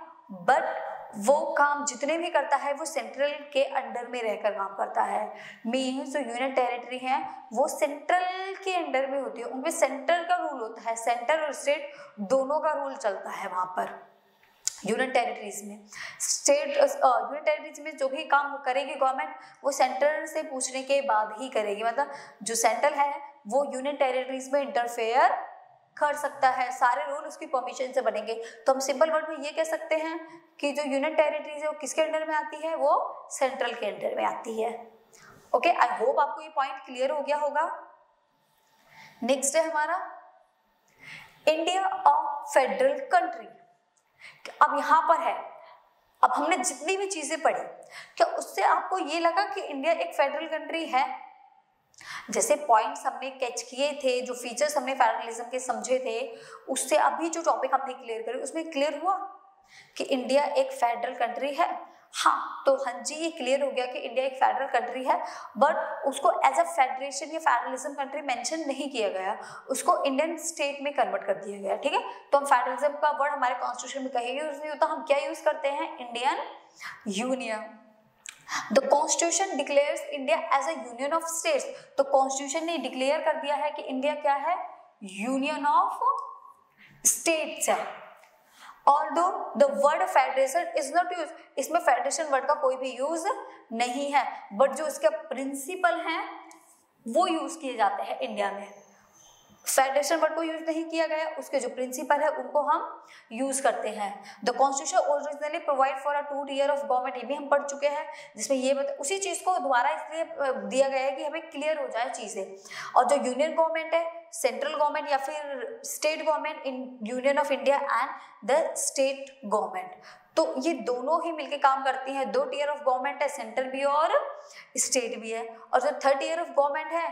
बट वो काम जितने भी करता है वो सेंट्रल के अंडर में रहकर काम करता है। मीन्स जो यूनियन टेरिटरी है वो सेंट्रल के अंडर में होती है, उनमें सेंटर का रूल होता है, सेंटर और स्टेट दोनों का रूल चलता है वहां पर यूनियन टेरिटरीज में। यूनियन टेरिटरीज में जो भी काम करेगी गवर्नमेंट वो सेंटर से पूछने के बाद ही करेगी, मतलब जो सेंट्रल है वो यूनियन टेरिटरीज में इंटरफेयर कर सकता है, सारे रूल उसकी परमिशन से बनेंगे। तो हम सिंपल वर्ड में ये कह सकते हैं कि जो यूनियन टेरिटरीज है वो किसके अंडर में आती है, वो सेंट्रल के अंडर में आती है। ओके, आई होप आपको ये पॉइंट क्लियर हो गया होगा। नेक्स्ट है हमारा इंडिया अ फेडरल कंट्री। अब यहाँ पर है, अब हमने जितनी भी चीजें पढ़ी क्या उससे आपको ये लगा कि इंडिया एक फेडरल कंट्री है? जैसे पॉइंट्स हमने कैच किए थे, जो फीचर्स हमने फेडरलिज्म के समझे थे, उससे अभी जो टॉपिक हमने क्लियर करे उसमें क्लियर हुआ कि इंडिया एक फेडरल कंट्री है। हाँ, तो हाँ जी ये क्लियर हो गया कि इंडिया एक फेडरल कंट्री है, बट उसको एज अ फेडरेशन या फेडरलिज्म कंट्री मेंशन नहीं किया गया, उसको इंडियन स्टेट में कन्वर्ट कर दिया गया। ठीक है, तो हम फेडरलिज्म का वर्ड हमारे कॉन्स्टिट्यूशन में कहीं यूज नहीं होता, हम क्या यूज करते हैं, Indian union. The Constitution declares India as a union of states। तो कॉन्स्टिट्यूशन ने डिक्लेयर कर दिया है कि इंडिया क्या है, यूनियन ऑफ स्टेट्स है। Although the word federation is not used, इसमें फेडरेशन वर्ड का कोई भी यूज नहीं है, बट जो इसके प्रिंसिपल हैं वो यूज किए जाते हैं इंडिया में। फेडरेशन वर्ड को यूज नहीं किया गया, उसके जो प्रिंसिपल है उनको हम यूज करते हैं। The constitution originally provide for a 2 tier of government, ये भी हम पढ़ चुके हैं, जिसमें ये उसी चीज को दोबारा इसलिए दिया गया है कि हमें क्लियर हो जाए चीजें। और जो यूनियन गवर्नमेंट है, सेंट्रल गवर्नमेंट या फिर state government in union of India and the state government, तो ये दोनों ही मिलकर काम करती हैं। 2 tier ऑफ गवर्नमेंट है, सेंट्रल भी और स्टेट भी है। और जो 3rd tier ऑफ गवर्नमेंट है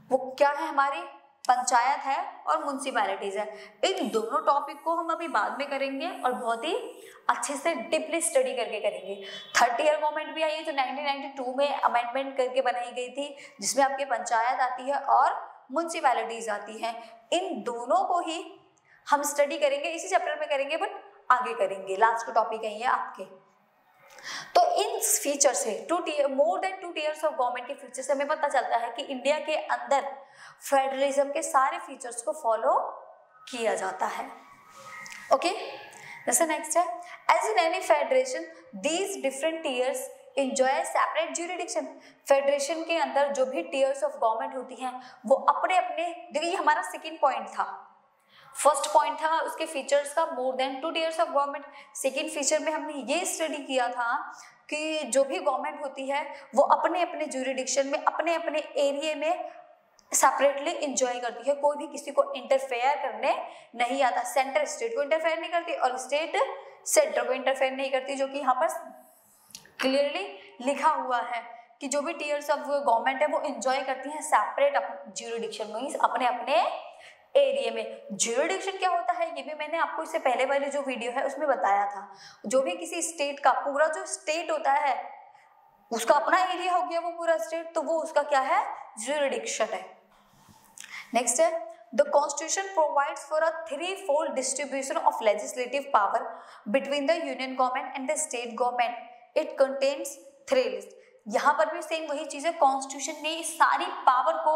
वो क्या है, हमारी पंचायत है और म्युनिसिपैलिटीज है। इन दोनों टॉपिक को हम अभी बाद में करेंगे और बहुत ही अच्छे से डीपली स्टडी करके करेंगे। 3rd tier गवर्नमेंट भी आई है जो 1992 में अमेंडमेंट करके बनाई गई थी, जिसमें आपकी पंचायत आती है और म्युनिसिपैलिटीज आती हैं। इन दोनों को ही हम स्टडी करेंगे, इसी चैप्टर में करेंगे, बट आगे करेंगे, लास्ट का टॉपिक है ये आपके। तो इन फीचर से more than 2 tiers of government के फीचर से हमें पता चलता है कि इंडिया के अंदर फेडरलिज्म के सारे फीचर्स को फॉलो किया जाता है। ओके, जैसे नेक्स्ट है, as in any federation these different tiers enjoy separate jurisdiction. Federation के अंदर जो भी टीयर्स ऑफ गवर्नमेंट होती हैं वो अपने अपने, देखिए हमारा सेकेंड पॉइंट था, फर्स्ट पॉइंट था उसके फीचर्स का more than 2 tiers of government. Second feature में हमने ये स्टडी किया था कि जो भी गवर्नमेंट होती है वो अपने अपने ज्यूरिडिक्शन में, अपने अपने एरिया में सेपरेटली एंजॉय करती है, कोई भी किसी को इंटरफेयर करने नहीं आता। सेंटर स्टेट को इंटरफेयर नहीं करती और स्टेट सेंटर को इंटरफेयर नहीं करती, जो कि यहाँ पर क्लियरली लिखा हुआ है कि जो भी टीयर्स ऑफ गवर्नमेंट है वो एंजॉय करती हैं सेपरेट ज्यूरिडिक्शन में, अपने अपने एरिया में। ज्यूरिडिक्शन क्या होता है ये भी मैंने आपको इससे पहले वाले जो वीडियो है उसमें बताया था। जो भी किसी स्टेट का, पूरा जो स्टेट होता है उसका अपना एरिया हो गया वो पूरा स्टेट, तो वो उसका क्या है, ज्यूरिडिक्शन है। नेक्स्ट है, the constitution provides for a 3-fold distribution of legislative power between the union government and the state government. It contains 3 list. यहाँ पर भी सेम वही चीज है, कॉन्स्टिट्यूशन ने सारी पावर को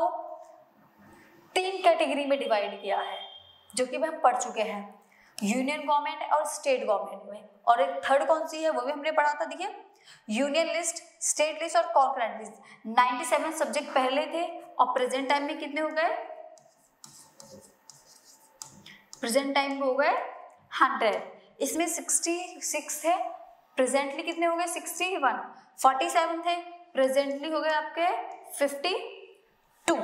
3 कैटेगरी में डिवाइड किया है, जो कि हम पढ़ चुके हैं, यूनियन गवर्नमेंट और स्टेट गवर्नमेंट में। और एक थर्ड कौन सी है वो भी हमने पढ़ा था, देखिए यूनियन लिस्ट, स्टेट लिस्ट और कॉन्करेंट लिस्ट। 97 सब्जेक्ट पहले थे और प्रेजेंट टाइम में कितने हो गए, प्रेजेंट टाइम में हो गए 100। इसमें 66 थे, प्रेजेंटली कितने हो गए 61। 47 थे, प्रेजेंटली हो गए आपके 52।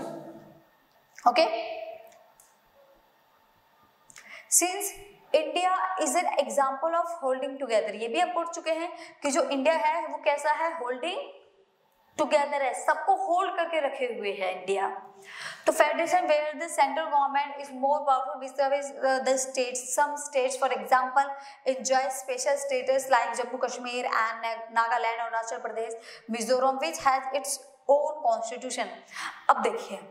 Okay, since India is an example of holding together, ये भी हम पढ़ चुके हैं कि जो इंडिया है वो कैसा है, होल्डिंग टुगेदर है, सबको होल्ड करके रखे हुए है इंडिया। तो federation where the central government is more powerful which the states, some states for example enjoy special status like Jammu Kashmir and Nagaland, Arunachal Pradesh, Mizoram which has its own constitution. अब देखिए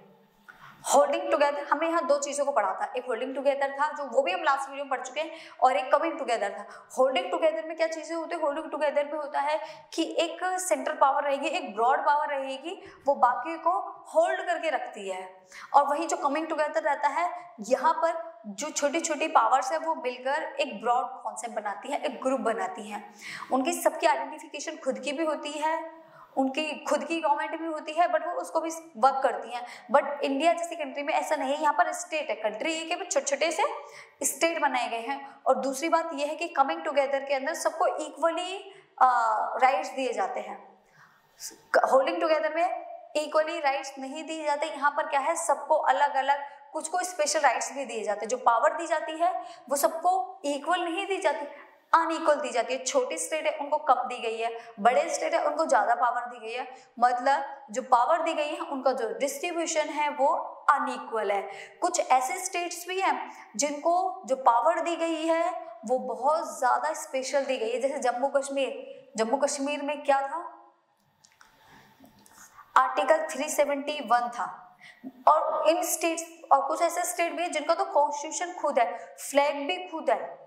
होल्डिंग टुगेदर, हमने यहाँ दो चीजों को पढ़ा था, एक होल्डिंग टुगेदर था जो वो भी हम लास्ट वीडियो में पढ़ चुके हैं, और एक कमिंग टुगेदर था। होल्डिंग टुगेदर में क्या चीजें होती है, होल्डिंग टुगेदर में होता है कि एक सेंट्रल पावर रहेगी, एक ब्रॉड पावर रहेगी, वो बाकी को होल्ड करके रखती है। और वही जो कमिंग टुगेदर रहता है, यहाँ पर जो छोटी छोटी पावर्स है वो मिलकर एक ब्रॉड कॉन्सेप्ट बनाती है, एक ग्रुप बनाती है। उनकी सबकी आइडेंटिफिकेशन खुद की भी होती है, उनकी खुद की गवर्नमेंट भी होती है, बट वो उसको भी वर्क करती हैं। बट इंडिया जैसी कंट्री में ऐसा नहीं है, यहाँ पर स्टेट है, कंट्री एक है, छोटे छोटे से स्टेट बनाए गए हैं। और दूसरी बात यह है कि कमिंग टुगेदर के अंदर सबको इक्वली राइट्स दिए जाते हैं। होल्डिंग टुगेदर में इक्वली राइट्स नहीं दिए जाते, यहाँ पर क्या है, सबको अलग अलग कुछ को स्पेशल राइट्स भी दिए जाते हैं। जो पावर दी जाती है वो सबको इक्वल नहीं दी जाती, अनइक्वल दी जाती है। छोटी स्टेट है उनको कम दी गई है, बड़े स्टेट है उनको ज्यादा पावर दी गई है। मतलब जो पावर दी गई है उनका जो डिस्ट्रीब्यूशन है वो अनइक्वल है। कुछ ऐसे स्टेट्स भी हैं जिनको जो पावर दी गई है वो बहुत ज्यादा स्पेशल दी गई है, जैसे जम्मू कश्मीर। जम्मू कश्मीर में क्या था, आर्टिकल 371 था। और इन स्टेट्स और कुछ ऐसे स्टेट भी है जिनका तो कॉन्स्टिट्यूशन खुद है, फ्लैग भी खुद है।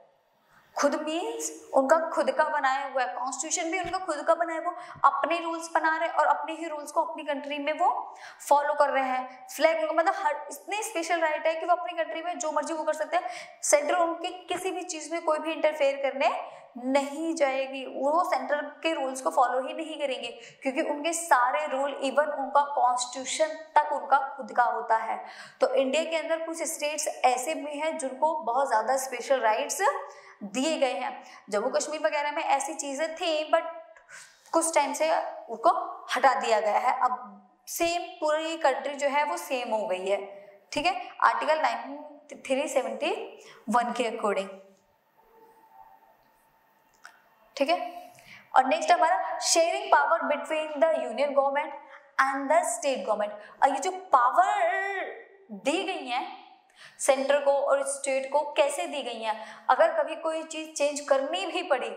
खुद मीन्स उनका खुद का बनाया हुआ है, कॉन्स्टिट्यूशन भी उनका खुद का बनाया, वो अपने रूल्स बना रहे हैं और अपने ही रूल्स को अपनी कंट्री में वो फॉलो कर रहे हैं। फ्लैग मतलब हर इतनी स्पेशल राइट है कि वो अपनी कंट्री में जो मर्जी वो कर सकते हैं। सेंटर उनके किसी भी चीज में कोई भी इंटरफेयर करने नहीं जाएगी, वो सेंटर के रूल्स को फॉलो ही नहीं करेंगे, क्योंकि उनके सारे रूल इवन उनका कॉन्स्टिट्यूशन तक उनका खुद का होता है। तो इंडिया के अंदर कुछ स्टेट्स ऐसे भी हैं जिनको बहुत ज्यादा स्पेशल राइट्स दिए गए हैं। जम्मू कश्मीर वगैरह में ऐसी चीजें थी, बट कुछ टाइम से उनको हटा दिया गया है। अब सेम पूरी कंट्री जो है वो सेम हो गई है, ठीक है, आर्टिकल 371 के अकॉर्डिंग, ठीक है। और नेक्स्ट हमारा sharing power between the union government and the state government. और ये जो पावर दी गई है सेंटर को और स्टेट को, कैसे दी गई हैं, अगर कभी कोई चीज चेंज करनी भी पड़ी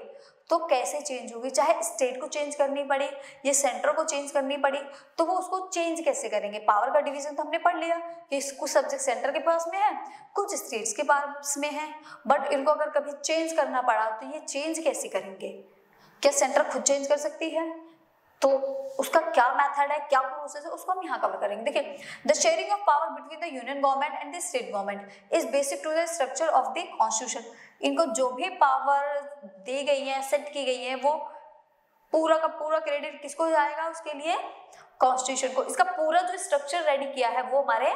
तो कैसे चेंज होगी, चाहे स्टेट को चेंज करनी पड़े या सेंटर को चेंज करनी पड़ी, तो वो उसको चेंज कैसे करेंगे। पावर का डिवीजन तो हमने पढ़ लिया कि कुछ सब्जेक्ट सेंटर के पास में है, कुछ स्टेट्स के पास में है, बट इनको अगर कभी चेंज करना पड़ा तो ये चेंज कैसे करेंगे। क्या सेंटर खुद चेंज कर सकती है, तो उसका क्या मेथड है, क्या प्रोसेस है, उसको हम यहाँ कवर करेंगे। देखिए, the sharing of power between the union government and the state government is basic to the structure of the constitution. इनको जो भी पावर दी गई है, सेट की गई है, वो पूरा का पूरा क्रेडिट किसको जाएगा, उसके लिए कॉन्स्टिट्यूशन को। इसका पूरा जो स्ट्रक्चर रेडी किया है वो हमारे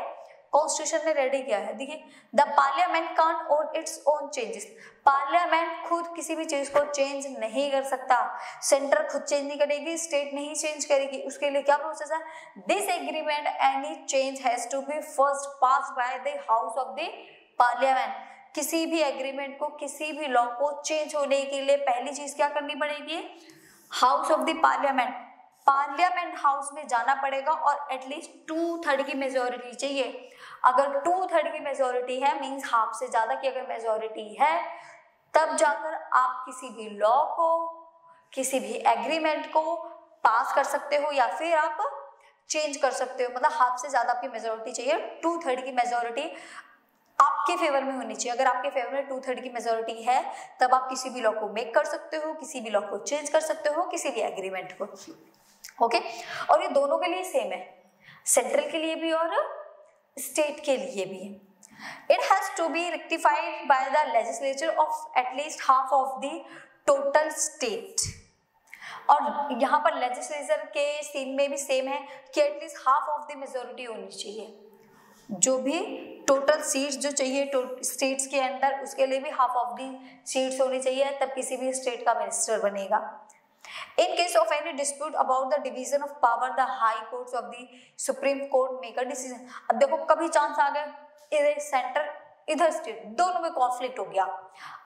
कॉन्स्टिट्यूशन ने रेडी किया है। देखिए, the parliament can't own its own changes. Parliament खुद किसी भी चीज को चेंज नहीं कर सकता, सेंटर खुद चेंज नहीं करेगी, स्टेट नहीं चेंज करेगी। उसके लिए क्या प्रोसेस है, this agreement any change has to be first pass by the house of the parliament. किसी भी एग्रीमेंट को, किसी भी लॉ को चेंज होने के लिए पहली चीज क्या करनी पड़ेगी, house of the parliament, parliament house में जाना पड़ेगा और एटलीस्ट 2/3 की मेजोरिटी चाहिए। अगर 2/3 की मेजोरिटी है, मींस हाफ से ज्यादा की अगर मेजोरिटी है, तब जाकर आप किसी भी लॉ को, किसी भी एग्रीमेंट को पास कर सकते हो या फिर आप चेंज कर सकते हो। मतलब हाफ से ज्यादा आपकी मेजोरिटी चाहिए, 2/3 की मेजोरिटी आपके फेवर में होनी चाहिए। अगर आपके फेवर में 2/3 की मेजोरिटी है, तब आप किसी भी लॉ को मेक कर सकते हो, किसी भी लॉ को चेंज कर सकते हो, किसी भी एग्रीमेंट को, ओके। और ये दोनों के लिए सेम है, सेंट्रल के लिए भी और स्टेट के लिए भी। It has to be rectified by the legislature of at least half of the total state. और यहाँ पर लेजिस्लेचर के सीन में भी सेम है कि at least half of the majority होनी चाहिए। जो भी टोटल सीट्स जो चाहिए स्टेट्स के अंदर, उसके लिए भी हाफ ऑफ दी सीट्स होनी चाहिए, तब किसी भी स्टेट का मिनिस्टर बनेगा। In case of any dispute about the division of power, the high courts of the Supreme Court make a decision। अब देखो, कभी चांस आ गए सेंटर इधर स्टेट, दोनों में कॉन्फ्लिक्ट हो गया।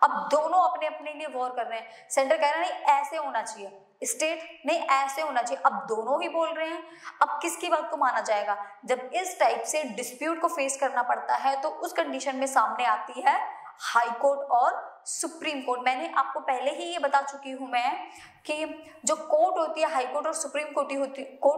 अब दोनों अपने अपने लिए वॉर कर रहे हैं। सेंटर कह रहा है नहीं ऐसे होना चाहिए, स्टेट नहीं ऐसे होना चाहिए। अब दोनों ही बोल रहे हैं, अब किसकी बात को माना जाएगा? जब इस टाइप से डिस्प्यूट को फेस करना पड़ता है तो उस कंडीशन में सामने आती है हाई कोर्ट और सुप्रीम कोर्ट। मैंने आपको पहले ही ये बता चुकी हूं मैं कि जो कोर्ट होती है, हाई कोर्ट और सुप्रीम कोर्ट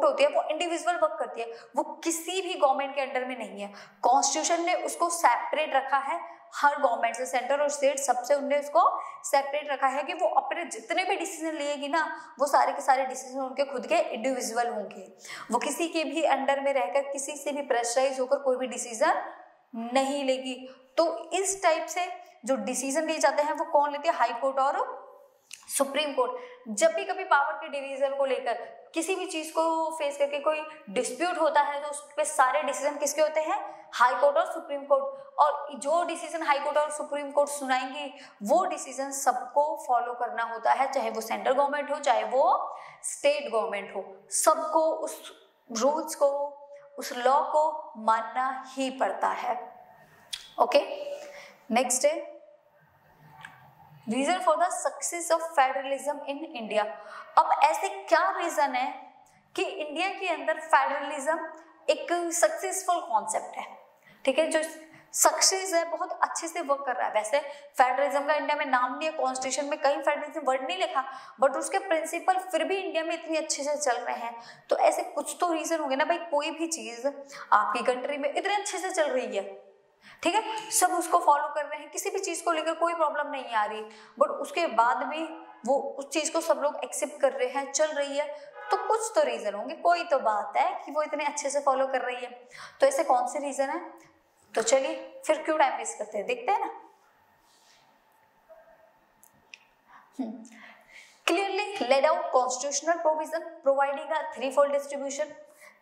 होती है, वो इंडिविजुअल वर्क करती है, वो किसी भी गवर्नमेंट के अंडर में नहीं है। कॉन्स्टिट्यूशन ने उसको सेपरेट रखा है हर गवर्नमेंट से, सेंटर और स्टेट सबसे उनने उसको सेपरेट रखा है कि वो अपने जितने भी डिसीजन लेगी ना, वो सारे के सारे डिसीजन उनके खुद के इंडिविजुअल होंगे। वो किसी के भी अंडर में रहकर किसी से भी प्रेशराइज होकर कोई भी डिसीजन नहीं लेगी। तो इस टाइप से जो डिसीजन लिए जाते हैं वो कौन लेते हैं? हाई कोर्ट और सुप्रीम कोर्ट। जब भी कभी पावर के डिवीजन को लेकर किसी भी चीज को फेस करके कोई डिस्प्यूट होता है तो उस पे सारे डिसीजन किसके होते हैं? हाई कोर्ट और सुप्रीम कोर्ट। और जो डिसीजन हाई कोर्ट और सुप्रीम कोर्ट सुनाएंगे वो डिसीजन सबको फॉलो करना होता है, चाहे वो सेंट्रल गवर्नमेंट हो चाहे वो स्टेट गवर्नमेंट हो, सबको उस रूल्स को, उस लॉ को मानना ही पड़ता है। ओके, नेक्स्ट है reason for the success of federalism in India. अब ऐसे क्या रीजन है कि इंडिया के अंदर फेडरलिज्म एक सक्सेसफुल कॉन्सेप्ट है, ठीक है, जो सक्सेस है, बहुत अच्छे से वर्क कर रहा है। वैसे फेडरलिज्म का इंडिया में नाम नहीं है, कॉन्स्टिट्यूशन में कहीं फेडरलिज्म वर्ड नहीं लिखा, बट उसके प्रिंसिपल फिर भी इंडिया में इतनी अच्छे से चल रहे हैं। तो ऐसे कुछ तो रीजन होंगे ना भाई, कोई भी चीज आपकी कंट्री में इतने अच्छे से चल रही है, ठीक है, सब उसको फॉलो कर रहे हैं, किसी भी चीज को लेकर कोई प्रॉब्लम नहीं आ रही, बट उसके बाद भी वो उस चीज को सब लोग एक्सेप्ट कर रहे हैं, चल रही है, तो कुछ तो रीजन होंगे, कोई तो बात है कि वो इतने अच्छे से फॉलो कर रही है। तो ऐसे कौन से रीजन है? तो चलिए फिर क्यों टाइम वेस्ट करते हैं, देखते हैं ना। Clearly laid out constitutional provision providing a threefold distribution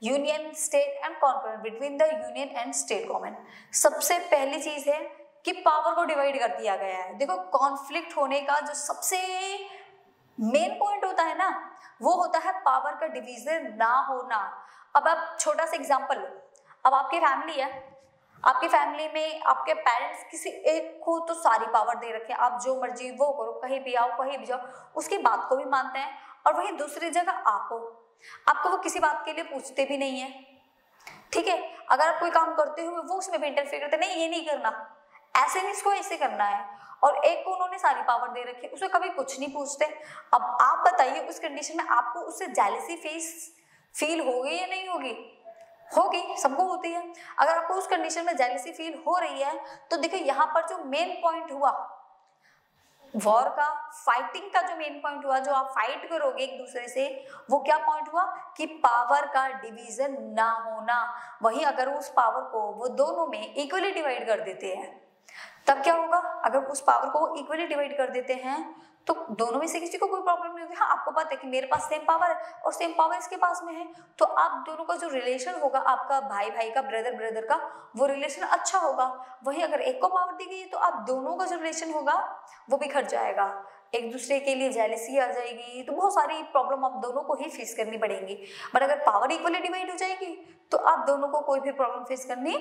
union, state and concurrent between the union and state government. सबसे पहली चीज है कि पावर को डिवाइड कर दिया गया है। देखो, कॉन्फ्लिक्ट होने का जो सबसे मेन पॉइंट होता है ना, वो होता है पावर का डिवीजन ना होना। अब आप छोटा सा एग्जांपल लो, अब आपकी फैमिली है, आपकी फैमिली में आपके पेरेंट्स किसी एक को तो सारी पावर दे रखे हैं, आप जो मर्जी वो करो, कहीं भी आओ कहीं भी जाओ, उसकी बात को भी मानते हैं, और वहीं दूसरी जगह आपको वो किसी बात के लिए पूछते भी नहीं है, ठीक है। अगर आप कोई काम करते हुए वो उसमें भी इंटरफेयर करते, नहीं ये नहीं करना, ऐसे नहीं, इसको ऐसे करना है, और एक को उन्होंने सारी पावर दे रखी है, उसे कभी कुछ नहीं पूछते। अब आप बताइए उस कंडीशन में आपको उससे जेलसी फील होगी या नहीं होगी? होगी, सबको होती है। अगर आपको उस कंडीशन में जेलसी फील हो रही है तो देखिए यहाँ पर जो मेन पॉइंट हुआ वॉर का, फाइटिंग का जो मेन पॉइंट हुआ, जो आप फाइट करोगे एक दूसरे से, वो क्या पॉइंट हुआ कि पावर का डिवीजन ना होना। वहीं अगर उस पावर को वो दोनों में इक्वली डिवाइड कर देते हैं तब क्या होगा? अगर उस पावर को वो इक्वली डिवाइड कर देते हैं तो दोनों में से किसी को कोई प्रॉब्लम नहीं होगी। हाँ, आपको पता है कि मेरे पास सेम पावर है और सेम पावर इसके पास में है, तो आप दोनों का जो रिलेशन होगा, आपका भाई भाई का, ब्रदर ब्रदर का, वो रिलेशन अच्छा होगा। वहीं अगर एक को पावर दी गई तो आप दोनों का जो रिलेशन होगा वो बिखर जाएगा, एक दूसरे के लिए जेलसी आ जाएगी, तो बहुत सारी प्रॉब्लम आप दोनों को ही फेस करनी पड़ेंगी। बट अगर पावर इक्वली डिवाइड हो जाएगी तो आप दोनों को कोई भी प्रॉब्लम फेस करनी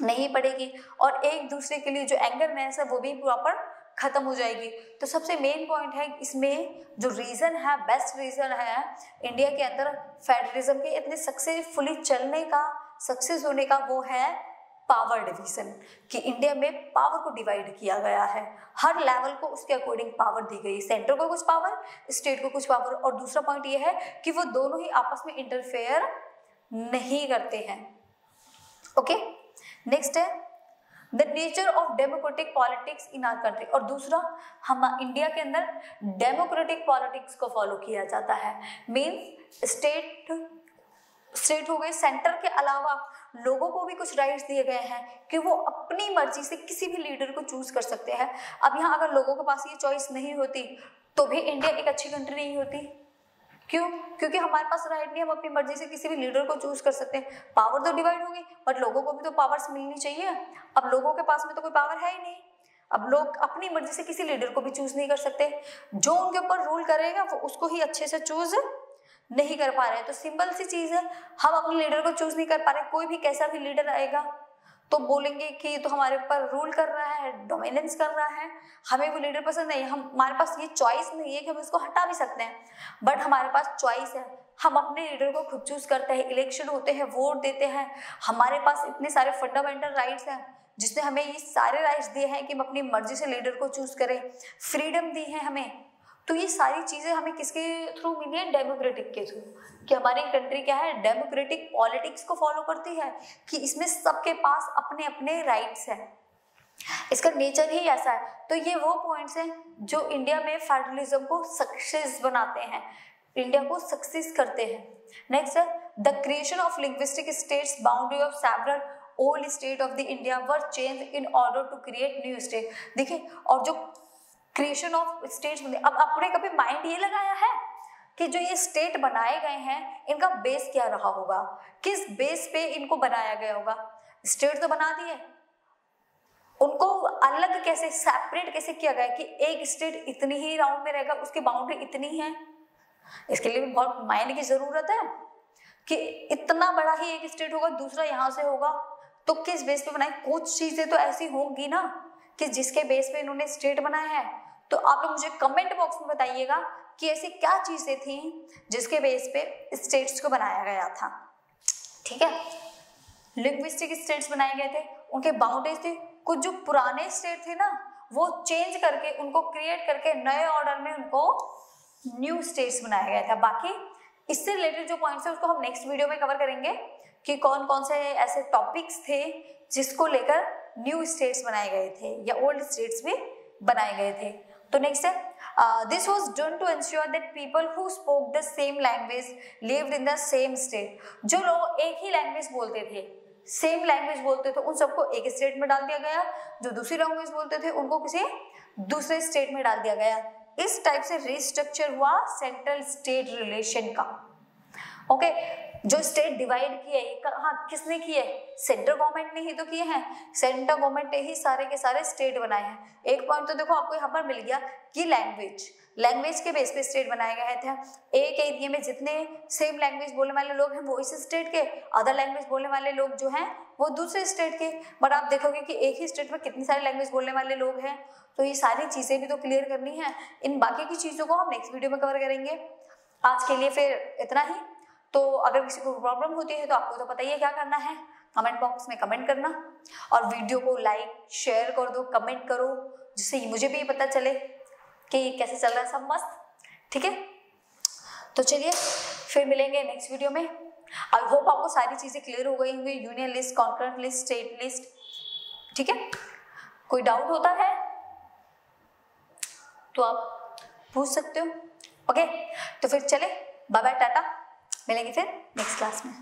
नहीं पड़ेगी, और एक दूसरे के लिए जो एंगरनेस है वो भी प्रॉपर खत्म हो जाएगी। तो सबसे मेन पॉइंट है इसमें, जो रीजन है, बेस्ट रीजन है इंडिया के अंदर फेडरलिज्म के इतने सक्सेसफुली चलने का, सक्सेस होने का, वो है पावर डिवीजन, कि इंडिया में पावर को डिवाइड किया गया है, हर लेवल को उसके अकॉर्डिंग पावर दी गई, सेंटर को कुछ पावर, स्टेट को कुछ पावर। और दूसरा पॉइंट ये है कि वो दोनों ही आपस में इंटरफेयर नहीं करते हैं। ओके, नेक्स्ट है the nature of democratic politics in our country. और दूसरा, हम इंडिया के अंदर डेमोक्रेटिक पॉलिटिक्स को फॉलो किया जाता है। मीन्स स्टेट हो गए, सेंटर के अलावा लोगों को भी कुछ राइट्स दिए गए हैं कि वो अपनी मर्जी से किसी भी लीडर को चूज कर सकते हैं। अब यहाँ अगर लोगों के पास ये चॉइस नहीं होती तो भी इंडिया एक अच्छी कंट्री नहीं होती। क्यों? क्योंकि हमारे पास राइट नहीं, हम अपनी मर्जी से किसी भी लीडर को चूज कर सकते हैं। पावर तो डिवाइड होगी बट लोगों को भी तो पावर्स मिलनी चाहिए। अब लोगों के पास में तो कोई पावर है ही नहीं, अब लोग अपनी मर्जी से किसी लीडर को भी चूज नहीं कर सकते, जो उनके ऊपर रूल करेगा वो उसको ही अच्छे से चूज नहीं कर पा रहे। तो सिंपल सी चीज है, हम अपने लीडर को चूज नहीं कर पा रहे, कोई भी कैसा भी लीडर आएगा तो बोलेंगे कि तो हमारे ऊपर रूल कर रहा है, डोमिनेंस कर रहा है, हमें वो लीडर पसंद नहीं, हमारे पास ये चॉइस नहीं है कि हम इसको हटा भी सकते हैं, बट हमारे पास चॉइस है, हम अपने लीडर को खुद चूज करते हैं, इलेक्शन होते हैं, वोट देते हैं, हमारे पास इतने सारे फंडामेंटल राइट्स हैं जिसने हमें ये सारे राइट्स दिए हैं कि हम अपनी मर्जी से लीडर को चूज करें, फ्रीडम दी है हमें। तो ये सारी चीजें हमें किसके थ्रू मिली है? डेमोक्रेटिक के थ्रू। कि हमारी कंट्री क्या है? डेमोक्रेटिक पॉलिटिक्स को फॉलो करती है कि इसमें सबके पास अपने अपने राइट्स हैं, इसका नेचर ही ऐसा है। तो ये वो पॉइंट्स हैं जो इंडिया में फेडरलिज्म को सक्सेस बनाते हैं, इंडिया को सक्सेस करते हैं। नेक्स्ट है the creation of linguistic states, boundary of several old state of the India were change in order to create new state. देखिए, और जो क्रिएशन ऑफ स्टेट्स, अब आपने कभी माइंड ये लगाया है कि जो ये स्टेट बनाए गए हैं इनका बेस क्या रहा होगा, किस बेस पे इनको बनाया गया होगा? स्टेट तो बना दिए, उनको अलग कैसे, सेपरेट कैसे किया गया कि एक स्टेट इतनी ही राउंड में रहेगा, उसकी बाउंड्री इतनी है? इसके लिए भी बहुत माइंड की जरूरत है कि इतना बड़ा ही एक स्टेट होगा, दूसरा यहाँ से होगा, तो किस बेस पे बनाए? कुछ चीजें तो ऐसी होंगी ना कि जिसके बेस पे इन्होंने स्टेट बनाया है। तो आप लोग मुझे कमेंट बॉक्स में बताइएगा कि ऐसी क्या चीजें थी जिसके बेस पे स्टेट्स को बनाया गया था। ठीक है, लिंग्विस्टिक स्टेट्स बनाए गए थे, उनके बाउंड्रीज थे, कुछ जो पुराने स्टेट थे ना वो चेंज करके उनको क्रिएट करके नए ऑर्डर में उनको न्यू स्टेट्स बनाया गया था। बाकी इससे रिलेटेड जो पॉइंट्स है उसको हम नेक्स्ट वीडियो में कवर करेंगे कि कौन कौन से ऐसे टॉपिक्स थे जिसको लेकर न्यू स्टेट्स बनाए गए थे या ओल्ड स्टेट्स भी बनाए गए थे। तो नेक्स्ट है this was done to ensure that people who spoke the same language lived in the same state. जो लोग एक ही लैंग्वेज बोलते थे, सेम लैंग्वेज बोलते थे, उन सबको एक स्टेट में डाल दिया गया, जो दूसरी लैंग्वेज बोलते थे उनको किसी दूसरे स्टेट में डाल दिया गया। इस टाइप से रिस्ट्रक्चर हुआ सेंट्रल स्टेट रिलेशन का। ओके, जो स्टेट डिवाइड किए हाँ किसने किए? सेंट्रल गवर्नमेंट ने ही तो किए हैं, सेंट्रल गवर्नमेंट ने ही सारे के सारे स्टेट बनाए हैं। एक पॉइंट तो देखो आपको यहाँ पर मिल गया कि लैंग्वेज के बेस पे स्टेट बनाए गए थे। एक एरिया में जितने सेम लैंग्वेज बोलने वाले लोग हैं वो इस स्टेट के, अदर लैंग्वेज बोलने वाले लोग जो हैं वो दूसरे स्टेट के। बट आप देखोगे कि एक ही स्टेट में कितनी सारी लैंग्वेज बोलने वाले लोग हैं, तो ये सारी चीजें भी तो क्लियर करनी है। इन बाकी की चीजों को हम नेक्स्ट वीडियो में कवर करेंगे। आज के लिए फिर इतना ही। तो अगर किसी को प्रॉब्लम होती है तो आपको तो पता ही है क्या करना है, कमेंट बॉक्स में कमेंट करना और वीडियो को लाइक शेयर कर दो, कमेंट करो, जिससे मुझे भी पता चले कि कैसे चल रहा है सब मस्त। ठीक है, तो चलिए फिर मिलेंगे नेक्स्ट वीडियो में। आई होप आपको सारी चीजें क्लियर हो गई होंगी, union list, concurrent list, state list. ठीक है, कोई डाउट होता है तो आप पूछ सकते हो। ओके, तो फिर चले, बाय बाय, टाटा, मिलेंगे फिर नेक्स्ट क्लास में।